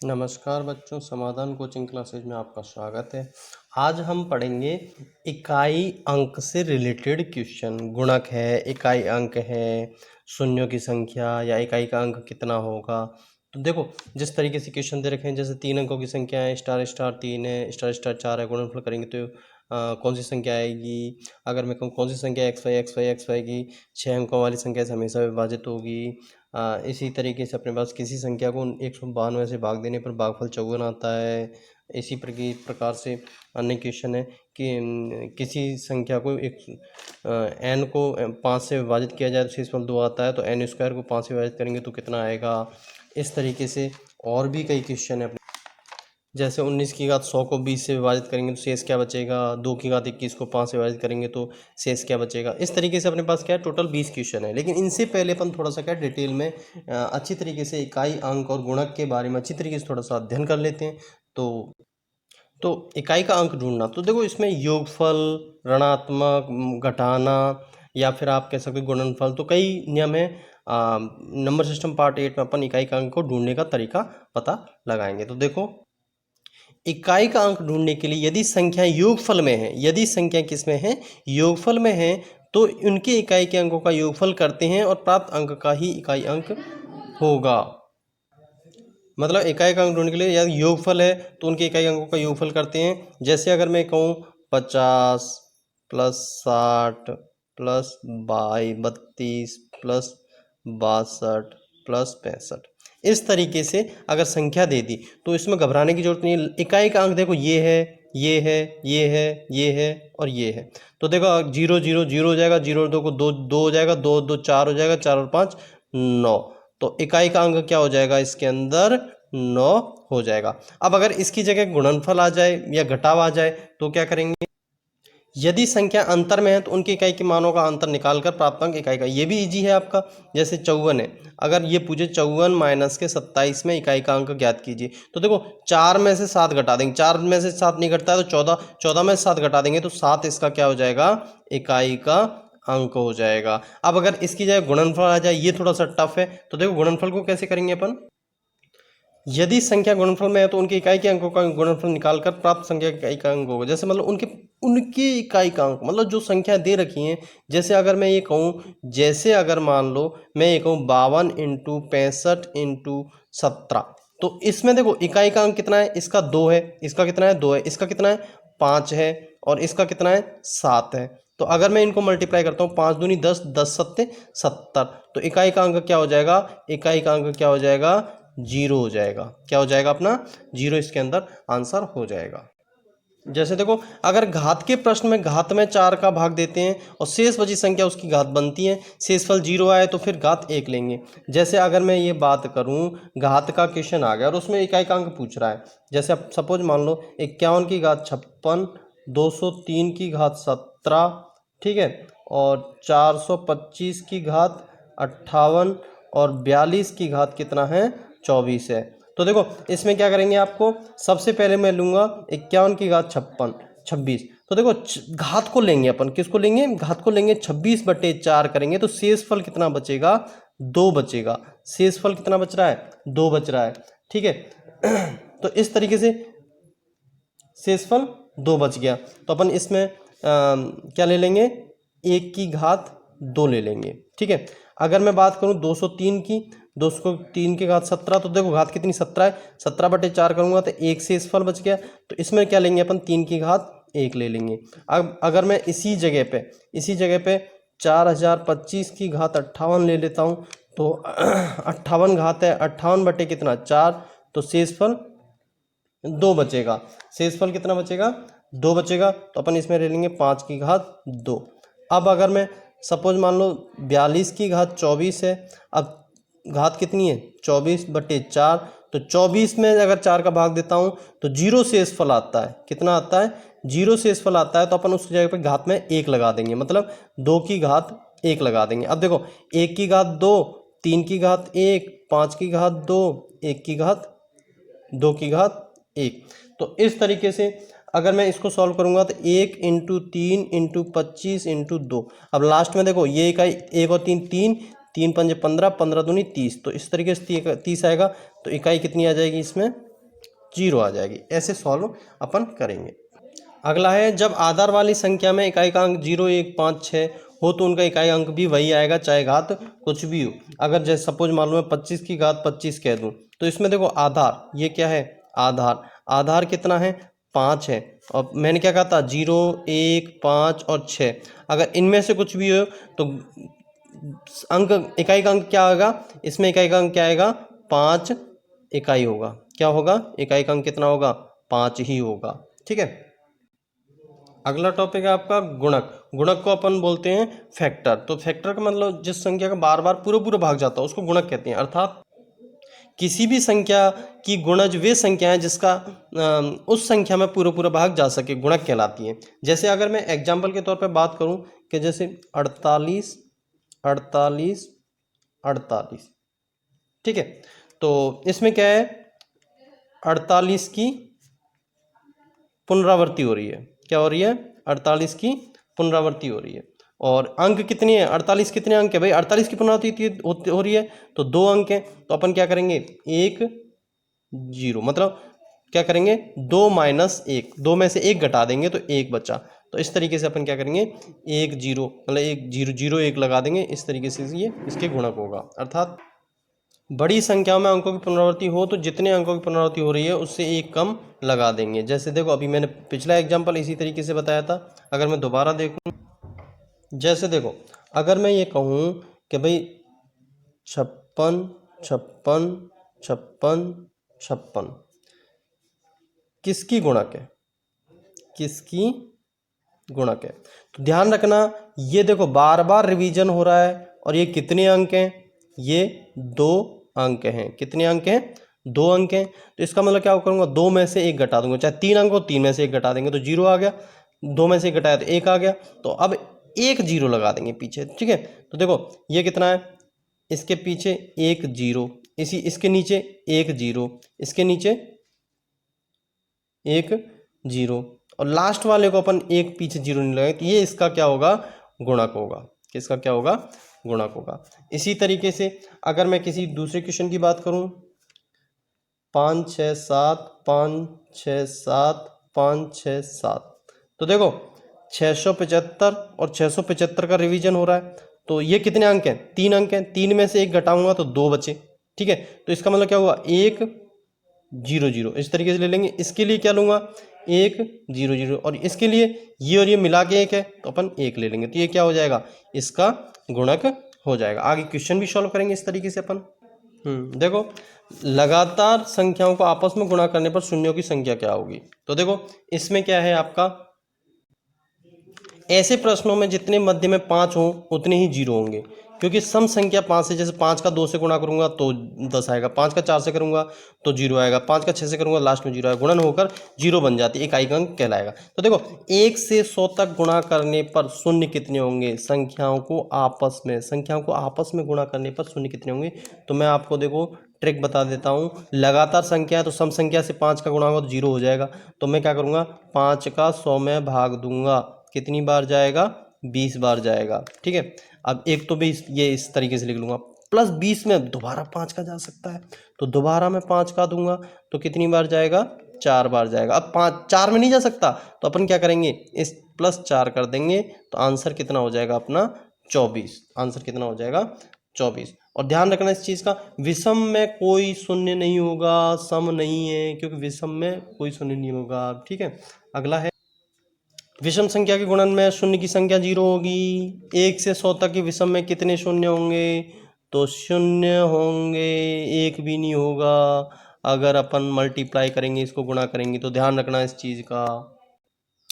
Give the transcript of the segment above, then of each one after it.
नमस्कार बच्चों, समाधान कोचिंग क्लासेज में आपका स्वागत है। आज हम पढ़ेंगे इकाई अंक से रिलेटेड क्वेश्चन। गुणक है, इकाई अंक है, शून्यों की संख्या या इकाई का अंक कितना होगा। तो देखो, जिस तरीके से क्वेश्चन दे रखे हैं, जैसे 3 अंकों की संख्या है, स्टार स्टार 3 है, स्टार स्टार 4 है, गुणनफल करेंगे तो कौन सी संख्या आएगी। अगर मैं कहूँ कौन सी संख्या एक्स वाई की 6 अंकों वाली संख्या से हमेशा विभाजित होगी। इसी तरीके से अपने पास किसी संख्या को 192 से भाग देने पर भागफल 54 आता है। इसी प्रकार से अन्य क्वेश्चन है कि किसी संख्या को n को 5 से विभाजित किया जाए तो शेषफल 2 आता है, तो n स्क्वायर को 5 से विभाजित करेंगे तो कितना आएगा। इस तरीके से और भी कई क्वेश्चन है अपने, जैसे 19 की घात 100 को 20 से विभाजित करेंगे तो शेष क्या बचेगा। 2 की घात 21 को 5 से विभाजित करेंगे तो शेष क्या बचेगा। इस तरीके से अपने पास क्या है, टोटल 20 क्वेश्चन है। लेकिन इनसे पहले अपन थोड़ा सा क्या डिटेल में अच्छी तरीके से इकाई अंक और गुणक के बारे में अच्छी तरीके से थोड़ा सा अध्ययन कर लेते हैं। तो इकाई का अंक ढूंढना, तो देखो इसमें योगफल, ऋणात्मक, घटाना या फिर आप कह सकते हो गुणनफल, तो कई नियम है। नंबर सिस्टम पार्ट 8 में अपन इकाई का अंक को ढूंढने का तरीका पता लगाएंगे। तो देखो, इकाई का अंक ढूंढने के लिए यदि संख्या योगफल में है, यदि संख्या किस में है, योगफल में है, तो उनके इकाई के अंकों का योगफल करते हैं और प्राप्त अंक का ही इकाई अंक होगा। मतलब इकाई का अंक ढूंढने के लिए यदि योगफल है तो उनके इकाई अंकों का योगफल करते हैं। जैसे अगर मैं कहूँ 50 प्लस 60 प्लस 32 प्लस 62 प्लस 65, इस तरीके से अगर संख्या दे दी तो इसमें घबराने की जरूरत नहीं है। इकाई का अंक देखो, ये है, ये है, ये है, ये है और ये है। तो देखो 0 0 0 हो जाएगा, 0 और 2 को 2 2 हो जाएगा, 2 2 4 हो जाएगा, 4 और 5 9। तो इकाई का अंक क्या हो जाएगा, इसके अंदर 9 हो जाएगा। अब अगर इसकी जगह गुणनफल आ जाए या घटाव आ जाए तो क्या करेंगे। यदि संख्या अंतर में है तो उनके इकाई के मानों का अंतर निकालकर प्राप्त अंक इकाई का, ये भी इजी है आपका। जैसे 54 है, अगर ये पूछे 54 माइनस के 27 में इकाई का अंक ज्ञात कीजिए, तो देखो 4 में से 7 घटा देंगे, 4 में से 7 नहीं घटता है तो 14, 14 में से 7 घटा देंगे तो 7 इसका क्या हो जाएगा, इकाई का अंक हो जाएगा। अब अगर इसकी जगह गुणनफल आ जाए, ये थोड़ा सा टफ है, तो देखो गुणनफल को कैसे करेंगे अपन। यदि संख्या गुणनफल में है तो उनके इकाई के अंकों का गुणनफल निकालकर प्राप्त संख्या के इकाई का अंक होगा। जैसे मतलब उनके इकाई का अंक, मतलब जो संख्या दे रखी है। जैसे अगर मैं ये कहूँ, जैसे अगर मान लो मैं ये कहूँ 52 इंटू 65 इंटू 17, तो इसमें देखो इकाई का अंक कितना है, इसका 2 है, इसका कितना है 2 है, इसका कितना है 5 है और इसका कितना है 7 है। तो अगर मैं इनको मल्टीप्लाई करता हूँ, 5 दूनी 10, 10 सत्ते 70, तो इकाई का अंक क्या हो जाएगा, इकाई का अंक क्या हो जाएगा, 0 हो जाएगा। क्या हो जाएगा अपना 0, इसके अंदर आंसर हो जाएगा। जैसे देखो, अगर घात के प्रश्न में घात में 4 का भाग देते हैं और शेष बची संख्या उसकी घात बनती है, शेषफल 0 आए तो फिर घात 1 लेंगे। जैसे अगर मैं ये बात करूं, घात का क्वेश्चन आ गया और उसमें इकाई का अंक पूछ रहा है। जैसे अब सपोज मान लो 51 की घात 56, 203 की घात 17, ठीक है, और 425 की घात 58 और 42 की घात कितना है 24 है। तो देखो इसमें क्या करेंगे, आपको सबसे पहले मैं लूँगा 51 की घात 26। तो देखो घात को लेंगे अपन, किसको लेंगे, घात को लेंगे, 26/4 करेंगे तो शेषफल कितना बचेगा, 2 बचेगा। शेषफल कितना बच रहा है, 2 बच रहा है, ठीक है। तो इस तरीके से शेषफल 2 बच गया, तो अपन इसमें क्या ले लेंगे, 1 की घात 2 ले लेंगे, ठीक है। अगर मैं बात करूं 203 की, 203 की घात 17, तो देखो घात कितनी 17 है, 17/4 करूंगा तो 1 शेषफल बच गया। तो इसमें क्या लेंगे अपन, 3 की घात 1 ले लेंगे। अब अगर मैं इसी जगह पे 4025 की घात 58 ले लेता हूं, तो 58 घात है, 58 बटे कितना 4, तो शेषफल 2 बचेगा। शेषफल कितना बचेगा, 2 बचेगा। तो अपन इसमें ले लेंगे 5 की घात 2। अब अगर मैं सपोज मान लो 42 की घात 24 है, अब घात कितनी है 24/4, तो 24 में अगर 4 का भाग देता हूँ तो 0 शेषफल आता है, कितना आता है 0 शेषफल आता है। तो अपन उसकी जगह पे घात में 1 लगा देंगे, मतलब 2 की घात 1 लगा देंगे। अब देखो 1 की घात 2, 3 की घात 1, 5 की घात 2, 1 की घात 2 की घात 1। तो इस तरीके से अगर मैं इसको सॉल्व करूंगा तो 1 इंटू 3 इंटू 25 इंटू 2। अब लास्ट में देखो ये इकाई 1 और 3, 3 3 पंजे 15, 15 दूनी 30, तो इस तरीके से 30 आएगा। तो इकाई कितनी आ जाएगी इसमें जीरो आ जाएगी। ऐसे सॉल्व अपन करेंगे। अगला है, जब आधार वाली संख्या में इकाई का अंक 0, 1, 5, 6 हो तो उनका इकाई अंक भी वही आएगा, चाहे घात कुछ भी हो। अगर जैसे सपोज मालूम है 25 की घात 25 कह दूं, तो इसमें देखो आधार, ये क्या है आधार, आधार कितना है 5 है, और मैंने क्या कहा था 0, 1, 5 और 6, अगर इनमें से कुछ भी हो तो अंक, इकाई का अंक क्या होगा, इसमें इकाई का अंक क्या आएगा 5 इकाई होगा। क्या होगा, इकाई का अंक कितना होगा 5 ही होगा। ठीक है। अगला टॉपिक है आपका गुणक। गुणक को अपन बोलते हैं फैक्टर। तो फैक्टर का मतलब जिस संख्या का बार बार पूरा पूरा भाग जाता है उसको गुणक कहते हैं। अर्थात किसी भी संख्या की गुणज वे संख्या है जिसका उस संख्या में पूरा पूरा भाग जा सके, गुणक कहलाती है। जैसे अगर मैं एग्जाम्पल के तौर पे बात करूं कि जैसे 48, 48, 48, ठीक है, तो इसमें क्या है 48 की पुनरावृत्ति हो रही है। क्या हो रही है 48 की पुनरावृत्ति हो रही है। और अंक कितनी है 48, कितने अंक है भाई 48 की पुनरावृत्ति हो रही है तो 2 अंक है। तो अपन क्या करेंगे 1 0, मतलब क्या करेंगे 2 माइनस 1, 2 में से 1 घटा देंगे तो 1 बचा। तो इस तरीके से अपन क्या करेंगे 1 0, मतलब 1 0 0 1 लगा देंगे। इस तरीके से ये इसके गुणक होगा। अर्थात बड़ी संख्या में अंकों की पुनरावृत्ति हो तो जितने अंकों की पुनरावृत्ति हो रही है उससे एक कम लगा देंगे। जैसे देखो अभी मैंने पिछला एग्जांपल इसी तरीके से बताया था। अगर मैं दोबारा देखूं, जैसे देखो अगर मैं ये कहूँ कि भाई 56, 56, 56, 56 किसकी गुणक है, किसकी गुणक है, तो ध्यान रखना ये देखो बार बार रिवीजन हो रहा है। और ये कितने अंक हैं, ये 2 अंक हैं। कितने अंक हैं 2 अंक हैं। तो इसका मतलब क्या करूंगा 2 में से 1 घटा दूंगा, चाहे 3 अंक हो 3 में से 1 घटा देंगे तो 0 आ गया। 2 में से 1 घटाया तो 1 आ गया। तो अब 1 0 लगा देंगे पीछे। ठीक है, तो देखो ये कितना है, इसके पीछे 1 0, इसी इसके नीचे 1 0, इसके नीचे 1 0, और लास्ट वाले को अपन 1 पीछे 0 नहीं लगाएंगे। तो ये इसका क्या होगा गुणक होगा। किसका क्या होगा गुणक होगा। इसी तरीके से अगर मैं किसी दूसरे क्वेश्चन की बात करूं 5 6 7, 5 6 7, 5 6 7, तो देखो 675 और 675 का रिवीजन हो रहा है। तो ये कितने अंक हैं 3 अंक हैं। 3 में से 1 घटाऊंगा तो 2 बचे। ठीक है, तो इसका मतलब क्या हुआ 1 0 0, इस तरीके से ले लेंगे। इसके लिए क्या लूंगा 1 0 0, और इसके लिए ये और ये मिला के 1 है तो अपन 1 ले लेंगे। तो ये क्या हो जाएगा इसका गुणक हो जाएगा। आगे क्वेश्चन भी सॉल्व करेंगे इस तरीके से अपन। देखो लगातार संख्याओं को आपस में गुणा करने पर शून्यों की संख्या क्या होगी। तो देखो इसमें क्या है आपका, ऐसे प्रश्नों में जितने मध्य में 5 हो उतने ही 0 होंगे, क्योंकि सम संख्या 5 से, जैसे 5 का 2 से गुणा करूंगा तो 10 आएगा, 5 का 4 से करूंगा तो 0 आएगा, 5 का 6 से करूंगा लास्ट में 0 आएगा। गुणन होकर 0 बन जाती है, इकाई का अंक कहलाएगा। तो देखो 1 से 100 तक गुणा करने पर शून्य कितने होंगे, संख्याओं को आपस में गुणा करने पर शून्य कितने होंगे। तो मैं आपको देखो ट्रिक बता देता हूँ। लगातार संख्या है तो सम संख्या से 5 का गुणा होगा तो 0 हो जाएगा। तो मैं क्या करूँगा 5 का 100 में भाग दूंगा, कितनी बार जाएगा 20 बार जाएगा। ठीक है, अब एक तो भी ये इस तरीके से लिख लूँगा, प्लस 20 में दोबारा 5 का जा सकता है तो दोबारा मैं 5 का दूंगा तो कितनी बार जाएगा 4 बार जाएगा। अब 5 4 में नहीं जा सकता तो अपन क्या करेंगे इस प्लस 4 कर देंगे तो आंसर कितना हो जाएगा अपना 24। आंसर कितना हो जाएगा 24। और ध्यान रखना इस चीज़ का, विषम में कोई शून्य नहीं होगा, सम नहीं है, क्योंकि विषम में कोई शून्य नहीं होगा। ठीक है, अगला है विषम संख्या के गुणन में शून्य की संख्या 0 होगी। 1 से 100 तक के विषम में कितने शून्य होंगे, तो शून्य होंगे, एक भी नहीं होगा। अगर अपन मल्टीप्लाई करेंगे, इसको गुणा करेंगे, तो ध्यान रखना इस चीज़ का।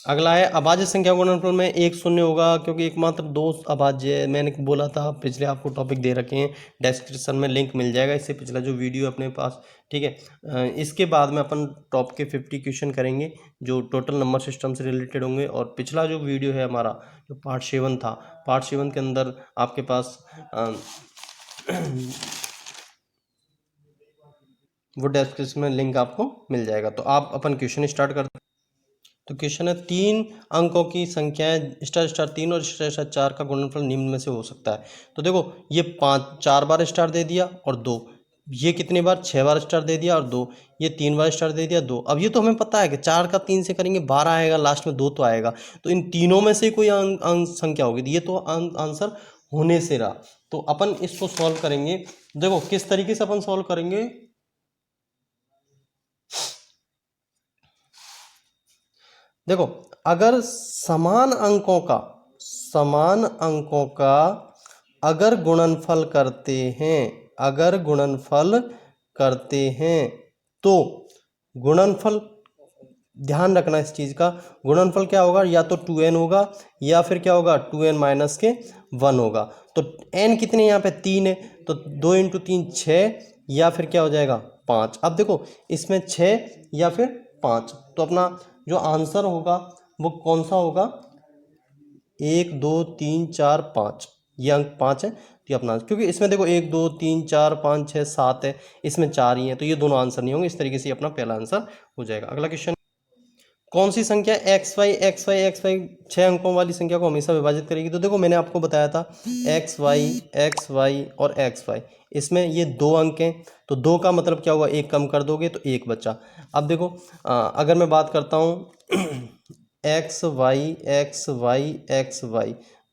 अगला है अभाज्य संख्या गुणनफल में 1 शून्य होगा, क्योंकि एकमात्र 2 अभाज्य है। मैंने बोला था पिछले, आपको टॉपिक दे रखे हैं, डिस्क्रिप्शन में लिंक मिल जाएगा, इससे पिछला जो वीडियो है अपने पास। ठीक है, इसके बाद में अपन टॉप के 50 क्वेश्चन करेंगे जो टोटल नंबर सिस्टम से रिलेटेड होंगे। और पिछला जो वीडियो है हमारा जो पार्ट 7 था, पार्ट 7 के अंदर आपके पास वो डिस्क्रिप्शन में लिंक आपको मिल जाएगा। तो आप अपन क्वेश्चन स्टार्ट करते हैं। तो क्वेश्चन है 3 अंकों की संख्याएं स्टार स्टार 3 और स्टार स्टार 4 का गुणनफल निम्न में से हो सकता है। तो देखो ये 4 बार स्टार दे दिया और 2, ये कितने बार, 6 बार स्टार दे दिया और 2, ये 3 बार स्टार दे दिया 2। अब ये तो हमें पता है कि 4 का 3 से करेंगे 12 आएगा, लास्ट में 2 तो आएगा, तो इन तीनों में से कोई अंक संख्या होगी, तो ये तो आंसर होने से रहा। तो अपन इसको सॉल्व करेंगे। देखो किस तरीके से अपन सॉल्व करेंगे। देखो अगर समान अंकों का अगर गुणनफल करते हैं तो गुणनफल, ध्यान रखना इस चीज का, गुणनफल क्या होगा, या तो 2n होगा या फिर क्या होगा 2n माइनस के 1 होगा। तो n कितने यहाँ पे 3 है, तो 2 इंटू 3 6, या फिर क्या हो जाएगा 5। अब देखो इसमें 6 या फिर 5, तो अपना जो आंसर होगा वो कौन सा होगा, 1 2 3 4 5, ये अंक 5 है, तो ये अपना, क्योंकि इसमें देखो 1 2 3 4 5 6 7 है, इसमें 4 ही है, तो ये दोनों आंसर नहीं होंगे। इस तरीके से अपना पहला आंसर हो जाएगा। अगला क्वेश्चन, कौन सी संख्या xy 6 अंकों वाली संख्या को हमेशा विभाजित करेगी। तो देखो मैंने आपको बताया था xy और xy, इसमें ये 2 अंक हैं, तो 2 का मतलब क्या हुआ, 1 कम कर दोगे तो 1 बचा। अब देखो अगर मैं बात करता हूँ xy,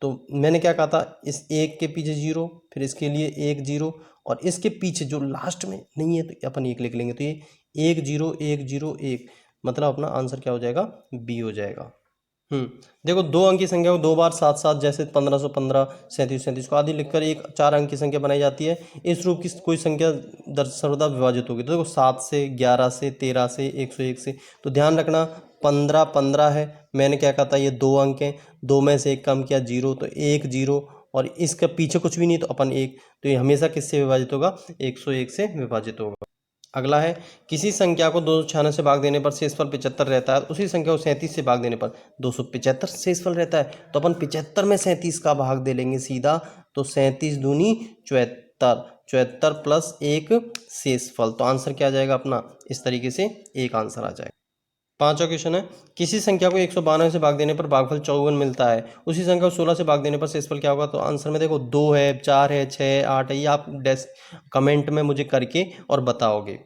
तो मैंने क्या कहा था, इस 1 के पीछे 0, फिर इसके लिए 1 0, और इसके पीछे जो लास्ट में नहीं है तो अपन 1 लिख लेंगे, तो ये 1 0 1 0 1, मतलब अपना आंसर क्या हो जाएगा, बी हो जाएगा। देखो 2 अंक की संख्या को 2 बार 7 7, जैसे 1515 37 37 को आदि लिखकर एक 4 अंक की संख्या बनाई जाती है। इस रूप की कोई संख्या सर्वदा विभाजित होगी। तो देखो 7 से, 11 से, 13 से, 101 से, तो ध्यान रखना 15 15 है, मैंने क्या कहा था, ये 2 अंक हैं, 2 में से 1 कम किया 0, तो 1 0, और इसके पीछे कुछ भी नहीं तो अपन 1, तो ये हमेशा किससे विभाजित होगा, 101 से विभाजित होगा। अगला है, किसी संख्या को 296 से भाग देने पर शेषफल 75 रहता है, उसी संख्या को 37 से भाग देने पर 275 शेषफल रहता है। तो अपन 75 में 37 का भाग दे लेंगे सीधा, तो 37 दूनी 74, 74 प्लस 1 शेषफल, तो आंसर क्या आ जाएगा अपना, इस तरीके से एक आंसर आ जाएगा। 5वां क्वेश्चन है, किसी संख्या को 192 से भाग देने पर भागफल 54 मिलता है, उसी संख्या को 16 से भाग देने पर शेषफल क्या होगा। तो आंसर में देखो 2 है, 4 है, 6 8 है, ये आप कमेंट में मुझे करके और बताओगे।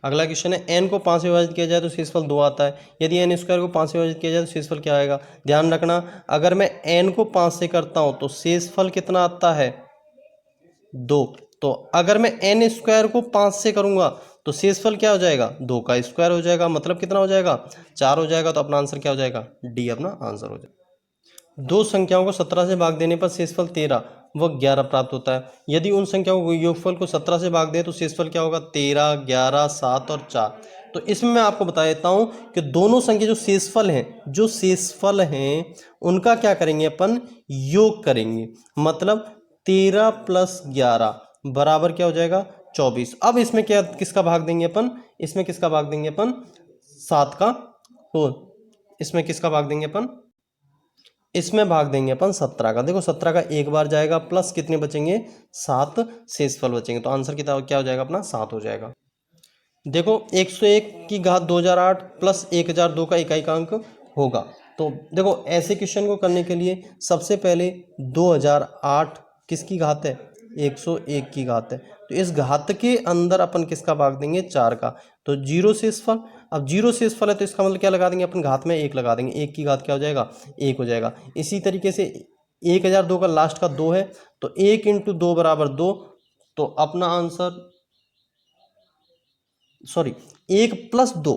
अगला क्वेश्चन है, n को 5 से विभाजित किया जाए तो शेषफल 2 आता है, यदि n स्क्वायर को 5 से विभाजित किया जाए तो शेषफल क्या आएगा। ध्यान रखना, अगर मैं n को 5 से करता हूं तो शेषफल कितना आता है, 2। तो अगर मैं n स्क्वायर को 5 से करूंगा तो शेषफल क्या हो जाएगा, 2 का स्क्वायर हो जाएगा, मतलब कितना हो जाएगा, 4 हो जाएगा। तो अपना आंसर क्या हो जाएगा, डी अपना आंसर हो जाएगा। 2 संख्याओं को 17 से भाग देने पर शेषफल 13 व 11 प्राप्त होता है, यदि उन संख्याओं को योगफल को 17 से भाग दें तो शेषफल क्या होगा, 13 11 7 और 4। तो इसमें मैं आपको बता देता हूं कि दोनों संख्या जो शेषफल हैं उनका क्या करेंगे, अपन योग करेंगे, मतलब 13 प्लस 11 बराबर क्या हो जाएगा, 24। अब इसमें क्या, किसका भाग देंगे अपन, इसमें किसका भाग देंगे अपन, 7 का, तो इसमें किसका भाग देंगे अपन, इसमें भाग देंगे अपन 17 का। देखो 17 का एक बार जाएगा, प्लस कितने बचेंगे, 7 शेषफल बचेंगे, तो आंसर कितना क्या हो जाएगा अपना, 7 हो जाएगा। देखो 101 की घात 2008 प्लस 1002 का इकाई का अंक होगा। तो देखो ऐसे क्वेश्चन को करने के लिए सबसे पहले 2008 किसकी घात है, 101 की घात है, तो इस घात के अंदर अपन किसका भाग देंगे, 4 का, तो 0 शेषफल। अब 0 शेषफल है तो इसका मतलब क्या लगा देंगे अपन, घात में 1 लगा देंगे, 1 की घात क्या हो जाएगा, 1 हो जाएगा। इसी तरीके से 1002 का लास्ट का 2 है, तो 1 इंटू 2 बराबर 2, तो अपना आंसर, सॉरी 1 प्लस 2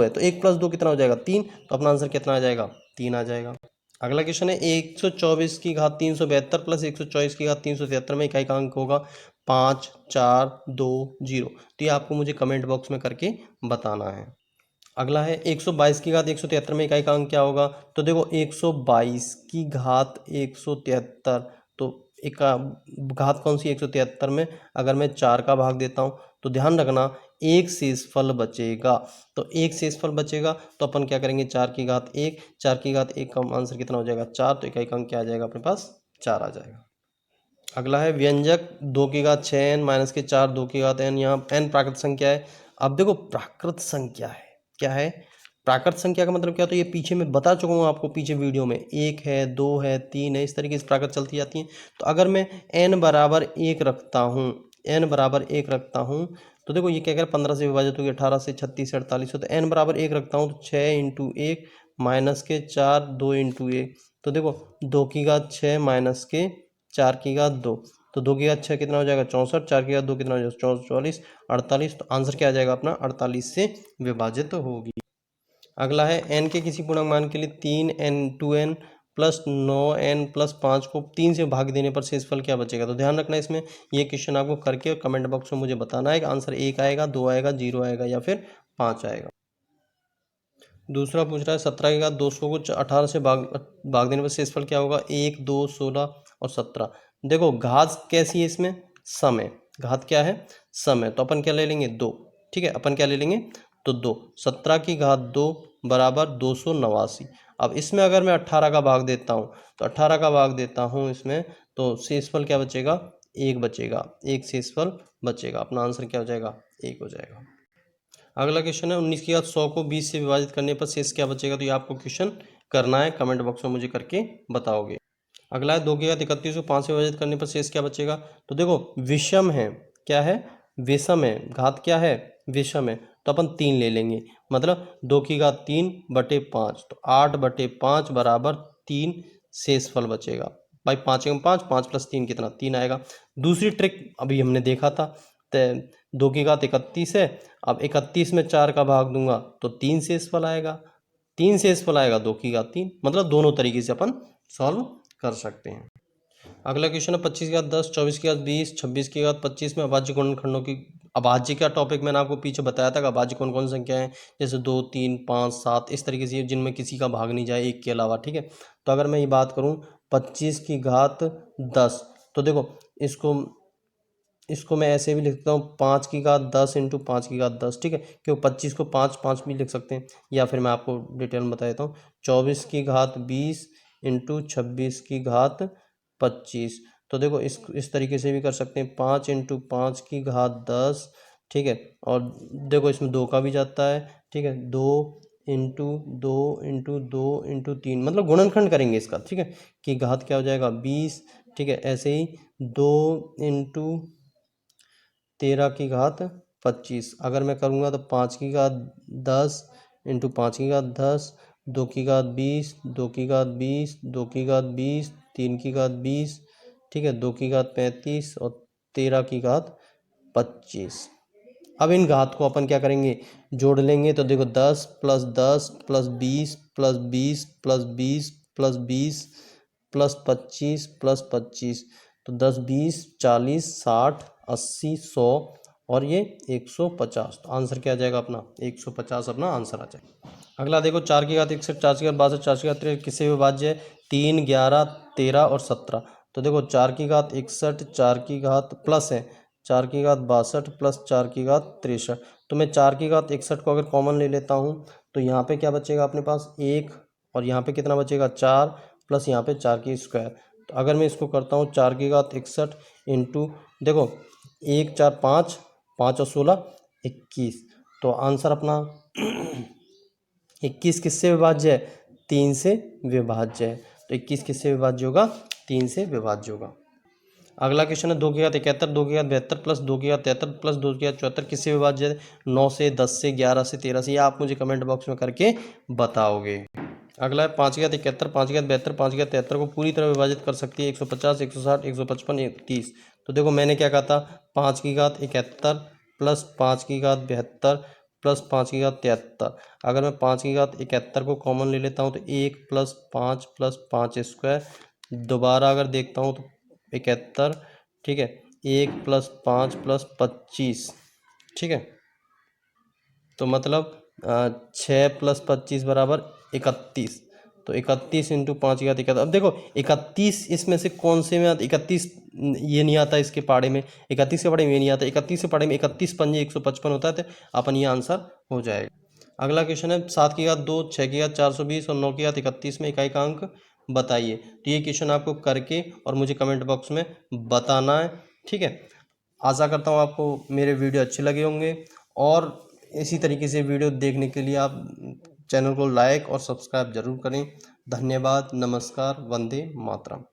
है, तो 1 प्लस 2 कितना हो जाएगा, 3, तो अपना आंसर कितना आ जाएगा, 3 आ जाएगा। अगला क्वेश्चन है, 124 की घात 372 प्लस 124 की घात 373 में इकाई का अंक होगा 5 4 2 0। तो ये आपको मुझे कमेंट बॉक्स में करके बताना है। अगला है 122 की घात 173 में इकाई का अंक क्या होगा। तो देखो 122 की घात 173, तो एक घात कौन सी 173 में, अगर मैं 4 का भाग देता हूँ तो ध्यान रखना एक शेषफल बचेगा, तो एक शेषफल बचेगा, तो अपन क्या करेंगे, 4 की घात 1, 4 की घात 1 का आंसर कितना हो जाएगा, 4, तो इकाई का अंक क्या आ जाएगा अपने पास, 4 आ जाएगा। अगला है व्यंजक 2 की घात 6n माइनस के 4 2 की घात n, यहाँ n प्राकृत संख्या है। अब देखो प्राकृत संख्या है, क्या है, प्राकृत संख्या का मतलब क्या, तो ये पीछे मैं बता चुका हूँ आपको, पीछे वीडियो में 1 है 2 है 3 है, इस तरीके से प्राकृत चलती जाती हैं। तो अगर मैं n बराबर 1 रखता हूँ, n बराबर 1 रखता हूँ तो देखो ये क्या कह रहा है 15 से विभाजित होगी 18 से 36 से 48 तो n बराबर 1 रखता हूँ तो 6 इंटू 1 माइनस के 4 2 इंटू 1 तो देखो 2 की घात 6 माइनस के 4 की घात 2 तो 2 की घात 6 कितना हो जाएगा 64, 4 की घात 2 कितना हो जाएगा 44, 48 तो आंसर क्या आ जाएगा अपना 48 से विभाजित होगी। अगला है n के किसी पूर्णांक मान के लिए 3n 2n plus 9n plus 5 को 3 से भाग देने पर शेषफल क्या बचेगा। तो ध्यान रखना इसमें ये क्वेश्चन आपको करके और कमेंट बॉक्स में मुझे बताना है कि आंसर 1 आएगा 2 आएगा 0 आएगा या फिर 5 आएगा। दूसरा पूछ रहा है 17 की घात 200 को 18 से भाग देने पर शेषफल क्या होगा 1 2 16 और 17। देखो घात कैसी है इसमें समय, घात क्या है समय, तो अपन क्या ले लेंगे 2, ठीक है अपन क्या ले लेंगे तो 2। 17 की घात 2 बराबर 289। अब इसमें अगर मैं 18 का भाग देता हूँ तो 18 का भाग देता हूँ इसमें तो शेषफल क्या बचेगा 1 बचेगा, 1 शेषफल बचेगा, अपना आंसर क्या हो जाएगा 1 हो जाएगा। अगला क्वेश्चन है 19 की घात 100 को 20 से विभाजित करने पर शेष क्या बचेगा। तो ये आपको क्वेश्चन करना है, कमेंट बॉक्स में मुझे करके बताओगे। अगला है 2 की घात 31 को 5 से विभाजित करने पर शेष क्या बचेगा। तो देखो विषम है, क्या है विषम है, घात क्या है विषम है तो अपन 3 ले लेंगे, मतलब 2 की घात 3 बटे 5 तो 8 बटे 5 बराबर 3 शेषफल बचेगा। भाई 5 एवं 5, 5 प्लस 3 कितना 3 आएगा। दूसरी ट्रिक अभी हमने देखा था, तो 2 की घात 31 है, अब 31 में 4 का भाग दूंगा तो 3 शेषफल आएगा, 3 शेषफल आएगा 2 की घात 3, मतलब दोनों तरीके से अपन सॉल्व कर सकते हैं। अगला क्वेश्चन है 25 की घात 10, 24 की घात 20, 26 की घात 25 में अभाज्य गुणनखंडों की, अभाज्य का टॉपिक मैंने आपको पीछे बताया था कि अभाज्य कौन कौन संख्या है, जैसे 2 3 5 7 इस तरीके से जिनमें किसी का भाग नहीं जाए एक के अलावा, ठीक है। तो अगर मैं ये बात करूँ 25 की घात 10 तो देखो इसको मैं ऐसे भी लिखता हूँ 5 की घात 10 इंटू 5 की घात 10, ठीक है, क्योंकि 25 को 5 5 भी लिख सकते हैं, या फिर मैं आपको डिटेल में बता देता हूँ 24 की घात 20 इंटू 26 की घात 25। तो देखो इस तरीके से भी कर सकते हैं 5 इंटू 5 की घात 10, ठीक है, और देखो इसमें 2 का भी जाता है, ठीक है, 2 इंटू 2 इंटू 2 इंटू 3, मतलब गुणनखंड करेंगे इसका, ठीक है, कि घात क्या हो जाएगा 20, ठीक है। ऐसे ही 2 इंटू 13 की घात 25 अगर मैं करूँगा तो 5 की घात 10 इंटू 5 की घात 10, 2 की घात 20, 2 की घात 20, 2 की घात 20, 3 की घात 20, ठीक है, 2 की घात 35 और 13 की घात 25। अब इन घात को अपन क्या करेंगे जोड़ लेंगे, तो देखो 10 plus 10 plus 20 plus 20 plus 20 plus 20 plus 25 plus 25, तो 10 20 40 60 80 100 और ये 150, तो आंसर क्या आ जाएगा अपना 150 अपना आंसर आ जाएगा। अगला देखो 4 की घात 61, 4 की घात 62, 4 की घात 63 किससे विभाज्य है 3 11 13 और 17। तो देखो 4 की घात 61, 4 की घात प्लस है 4 की घात 62 प्लस 4 की घात 63, तो मैं 4 की घात 61 को अगर कॉमन ले लेता हूँ तो यहाँ पे क्या बचेगा अपने पास 1 और यहाँ पे कितना बचेगा 4 प्लस यहाँ पे 4 की स्क्वायर। तो अगर मैं इसको करता हूँ 4 की घात 61 इंटू देखो 1 4 5 5 और 16 21, तो आंसर अपना 21 किससे विभाज्य है 3 से विभाज्य है, तो 21 किससे विभाज्य होगा 3 से विभाज्य होगा। अगला क्वेश्चन है 2 की घात 71, 2 की घात 72 प्लस 2 की घात 73 प्लस 2 की घात 74 किससे विभाज्य है 9 से 10 से 11 से 13 से, या आप मुझे कमेंट बॉक्स में करके बताओगे। अगला है 5 की घात 71, 5 की घात 72, 5 की घात 73 को पूरी तरह विभाजित कर सकती है 150 160 155 30। तो देखो मैंने क्या कहा था 5 की घात 71 प्लस 5 की घात 72 प्लस 5 की घात 73, अगर मैं 5 की घात 71 को कॉमन ले लेता हूँ तो 1 प्लस 5 स्क्वायर, दोबारा अगर देखता हूँ तो 71, ठीक है, 1 प्लस 5 प्लस 25, ठीक है, तो मतलब 6 प्लस 25 बराबर 31, तो 31 इंटू 5 की घात 71। अब देखो 31 इसमें से कौन से में आता 31, ये नहीं आता इसके पाड़े में, 31 के पाड़े में ये नहीं आता, 31 के पाड़े में 31 पंजे 155 होता है, तो अपन ये आंसर हो जाएगा। अगला क्वेश्चन है 7 की घात 2, 6 की घात 420 और 9 की घात 31 में इकाई का अंक बताइए। तो ये क्वेश्चन आपको करके और मुझे कमेंट बॉक्स में बताना है, ठीक है। आशा करता हूँ आपको मेरे वीडियो अच्छे लगे होंगे, और इसी तरीके से वीडियो देखने के लिए आप चैनल को लाइक और सब्सक्राइब जरूर करें। धन्यवाद, नमस्कार, वंदे मातरम।